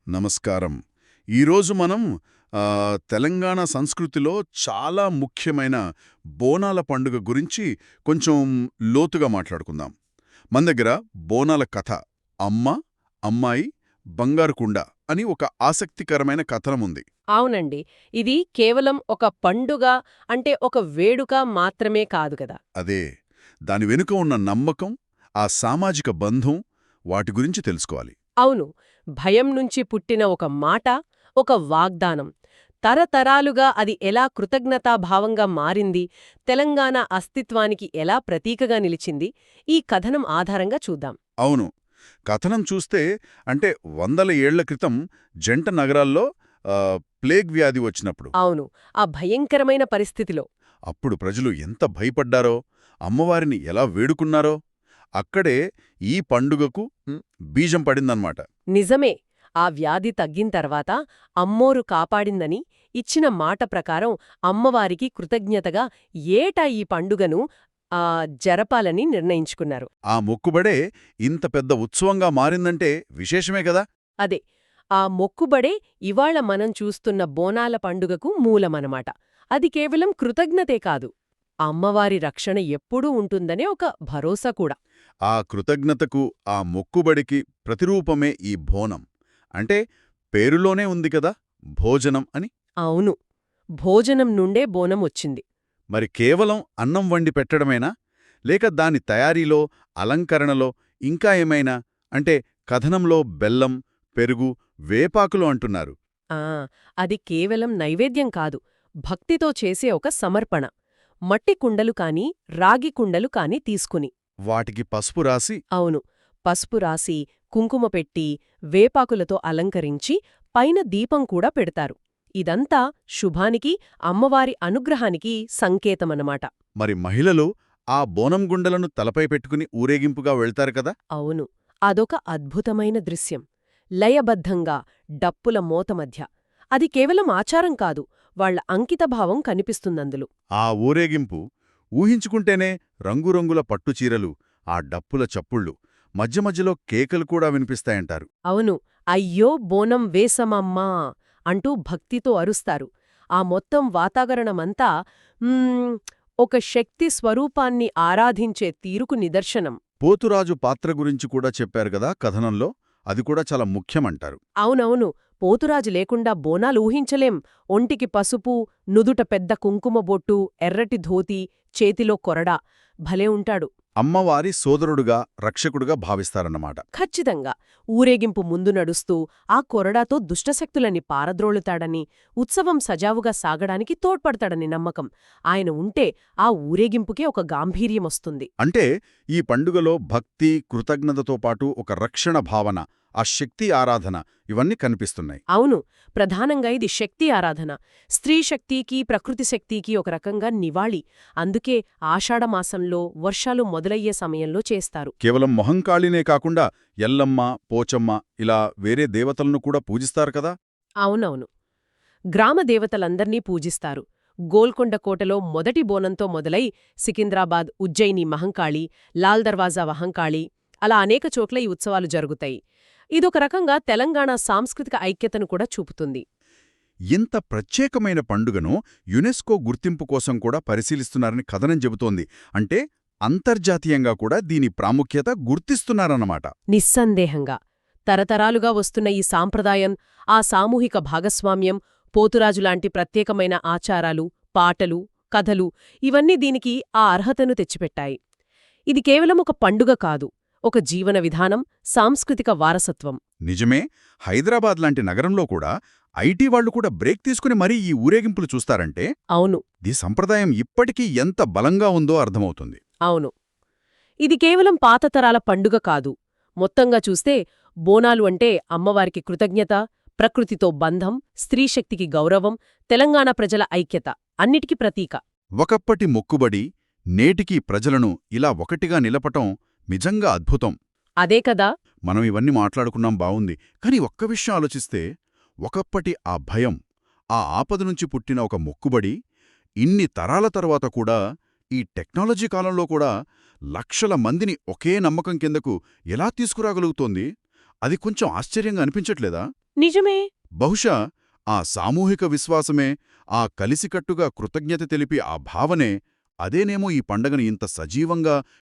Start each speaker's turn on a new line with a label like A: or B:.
A: నమస్కారం. ఈరోజు మనం తెలంగాణ సంస్కృతిలో చాలా ముఖ్యమైన బోనాల పండుగ గురించి కొంచెం లోతుగా మాట్లాడుకుందాం. మన దగ్గర బోనాల కథ అమ్మ, అమ్మాయి, బంగారు కుండ అని ఒక ఆసక్తికరమైన కథనముంది.
B: అవునండి. ఇది కేవలం ఒక పండుగ అంటే ఒక వేడుక మాత్రమే కాదు కదా!
A: అదే, దాని వెనుక ఉన్న నమ్మకం, ఆ సామాజిక బంధం, వాటి గురించి తెలుసుకోవాలి.
B: అవును. భయం నుంచి పుట్టిన ఒక మాట, ఒక వాగ్దానం. తరతరాలుగా అది ఎలా కృతజ్ఞతాభావంగా మారింది, తెలంగాణ అస్తిత్వానికి ఎలా ప్రతీకగా నిలిచింది, ఈ కథనం ఆధారంగా చూద్దాం.
A: అవును. కథనం చూస్తే అంటే వందల ఏళ్ల క్రితం జంట నగరాల్లో ప్లేగ్ వ్యాధి వచ్చినప్పుడు
B: అవును. ఆ భయంకరమైన పరిస్థితిలో
A: అప్పుడు ప్రజలు ఎంత భయపడ్డారో, అమ్మవారిని ఎలా వేడుకున్నారో అక్కడే ఈ పండుగకు బీజం పడిందన్నమాట.
B: నిజమే. ఆ వ్యాధి తగ్గిన తర్వాత అమ్మోరు కాపాడిందని ఇచ్చిన మాట ప్రకారం అమ్మవారికి కృతజ్ఞతగా ఏటా ఈ పండుగను జరపాలని నిర్ణయించుకున్నారు.
A: ఆ మొక్కుబడే ఇంత పెద్ద ఉత్సవంగా మారిందంటే విశేషమే కదా.
B: అదే. ఆ మొక్కుబడే ఇవాళ మనం చూస్తున్న బోనాల పండుగకు మూలమనమాట. అది కేవలం కృతజ్ఞతే కాదు, అమ్మవారి రక్షణ ఎప్పుడూ ఉంటుందనే ఒక భరోసా కూడా.
A: ఆ కృతజ్ఞతకు, ఆ మొక్కుబడికి ప్రతిరూపమే ఈ బోనం. అంటే పేరులోనే ఉంది కదా, భోజనం అని.
B: అవును. భోజనం నుండే బోనం వచ్చింది.
A: మరి కేవలం అన్నం వండి పెట్టడమేనా, లేక దాని తయారీలో, అలంకరణలో ఇంకా ఏమైనా? అంటే కథనంలో బెల్లం, పెరుగు, వేపాకులు అంటున్నారు.
B: ఆ అది కేవలం నైవేద్యం కాదు, భక్తితో చేసే ఒక సమర్పణ. మట్టి కుండలు కాని, రాగి కుండలు కాని తీసుకుని
A: వాటికి పసుపు రాసి
B: అవును, పసుపు రాసి, కుంకుమ పెట్టి, వేపాకులతో అలంకరించి, పైన దీపం కూడా పెడతారు. ఇదంతా శుభానికి, అమ్మవారి అనుగ్రహానికి సంకేతమన్నమాట.
A: మరి మహిళలు ఆ బోనం గుండలను తలపై పెట్టుకుని ఊరేగింపుగా వెళ్తారు కదా.
B: అవును. అదొక అద్భుతమైన దృశ్యం. లయబద్ధంగా, డప్పుల మోత మధ్య. అది కేవలం ఆచారం కాదు, వాళ్ల అంకితభావం కనిపిస్తుందందులో.
A: ఆ ఊరేగింపు ఊహించుకుంటేనే రంగురంగుల పట్టుచీరలు, ఆ డప్పుల చప్పుళ్ళు, మధ్య మధ్యలో కేకలు కూడా వినిపిస్తాయంటారు.
B: అవును. అయ్యో బోనం వేసమమ్మా అంటూ భక్తితో అరుస్తారు. ఆ మొత్తం వాతావరణమంతా ఒక శక్తి స్వరూపాన్ని ఆరాధించే తీరుకు నిదర్శనం.
A: పోతురాజు పాత్ర గురించి కూడా చెప్పారు గదా కథనంలో, అది కూడా చాలా ముఖ్యమంటారు.
B: అవునవును. పోతురాజు లేకుండా బోనాలు ఊహించలేం. ఒంటికి పసుపు, నుదుట పెద్ద కుంకుమ బొట్టు, ఎర్రటి ధోతి, చేతిలో కొరడా. భలే ఉంటాడు.
A: అమ్మవారి సోదరుడుగా, రక్షకుడుగా భావిస్తారన్నమాట.
B: ఖచ్చితంగా. ఊరేగింపు ముందు నడుస్తూ ఆ కొరడాతో దుష్టశక్తులని పారద్రోలుతాడని, ఉత్సవం సజావుగా సాగడానికి తోడ్పడతాడని నమ్మకం. ఆయన ఉంటే ఆ ఊరేగింపుకే ఒక గాంభీర్యమొస్తుంది.
A: అంటే ఈ పండుగలో భక్తి, కృతజ్ఞతతో పాటు ఒక రక్షణ భావన, ఆ శక్తి ఆరాధన ఇవన్నీ కనిపిస్తున్నాయి.
B: అవును. ప్రధానంగా ఇది శక్తి ఆరాధన. స్త్రీ శక్తికి, ప్రకృతి శక్తికి ఒక రకంగా నివాళి. అందుకే ఆషాఢమాసంలో వర్షాలు మొదలయ్యే సమయంలో చేస్తారు.
A: కేవలం మొహంకాళినే కాకుండా ఎల్లమ్మ, పోచమ్మ ఇలా వేరే దేవతలను కూడా పూజిస్తారు కదా.
B: అవునవును. గ్రామ దేవతలందర్నీ పూజిస్తారు. గోల్కొండ కోటలో మొదటి బోనంతో మొదలై సికింద్రాబాద్, ఉజ్జయిని మహంకాళి, లాల్ దర్వాజా మహంకాళి, అలా అనేక చోట్ల ఈ ఉత్సవాలు జరుగుతాయి. ఇదొక రకంగా తెలంగాణ సాంస్కృతిక ఐక్యతను కూడా చూపుతుంది.
A: ఇంత ప్రత్యేకమైన పండుగను యునెస్కో గుర్తింపు కోసం కూడా పరిశీలిస్తున్నారని కథనం చెబుతోంది. అంటే అంతర్జాతీయంగా కూడా దీని ప్రాముఖ్యత గుర్తిస్తున్నారన్నమాట.
B: నిస్సందేహంగా. తరతరాలుగా వస్తున్న ఈ సాంప్రదాయం, ఆ సామూహిక భాగస్వామ్యం, పోతురాజులాంటి ప్రత్యేకమైన ఆచారాలు, పాటలు, కథలు ఇవన్నీ దీనికి ఆ అర్హతను తెచ్చిపెట్టాయి. ఇది కేవలం ఒక పండుగ కాదు, ఒక జీవన విధానం, సాంస్కృతిక వారసత్వం.
A: నిజమే. హైదరాబాద్ లాంటి నగరంలో కూడా ఐటీ వాళ్లు కూడా బ్రేక్ తీసుకుని మరీ ఈ ఊరేగింపులు చూస్తారంటే
B: అవును.
A: ఈ సంప్రదాయం ఇప్పటికీ ఎంత బలంగా ఉందో అర్థమవుతుంది.
B: అవును. ఇది కేవలం పాతతరాల పండుగ కాదు. మొత్తంగా చూస్తే బోనాలు అంటే అమ్మవారికి కృతజ్ఞత, ప్రకృతితో బంధం, స్త్రీశక్తికి గౌరవం, తెలంగాణ ప్రజల ఐక్యత అన్నిటికీ ప్రతీక.
A: ఒకప్పటి మొక్కుబడి నేటికీ ప్రజలను ఇలా ఒకటిగా నిలపటం నిజంగా అద్భుతం.
B: అదే కదా.
A: మనం ఇవన్నీ మాట్లాడుకున్నాం, బావుంది. కాని ఒక్క విషయం ఆలోచిస్తే, ఒకప్పటి ఆ భయం, ఆ ఆపద నుంచి పుట్టిన ఒక మొక్కుబడి ఇన్ని తరాల తరువాత కూడా, ఈ టెక్నాలజీ కాలంలో కూడా లక్షల మందిని ఒకే నమ్మకం కిందకు ఎలా తీసుకురాగలుగుతోంది? అది కొంచెం ఆశ్చర్యంగా అనిపించట్లేదా?
B: నిజమే.
A: బహుశా ఆ సామూహిక విశ్వాసమే, ఆ కలిసికట్టుగా కృతజ్ఞత తెలిపి ఆ భావనే, అదేనేమో ఈ పండగను ఇంత సజీవంగా,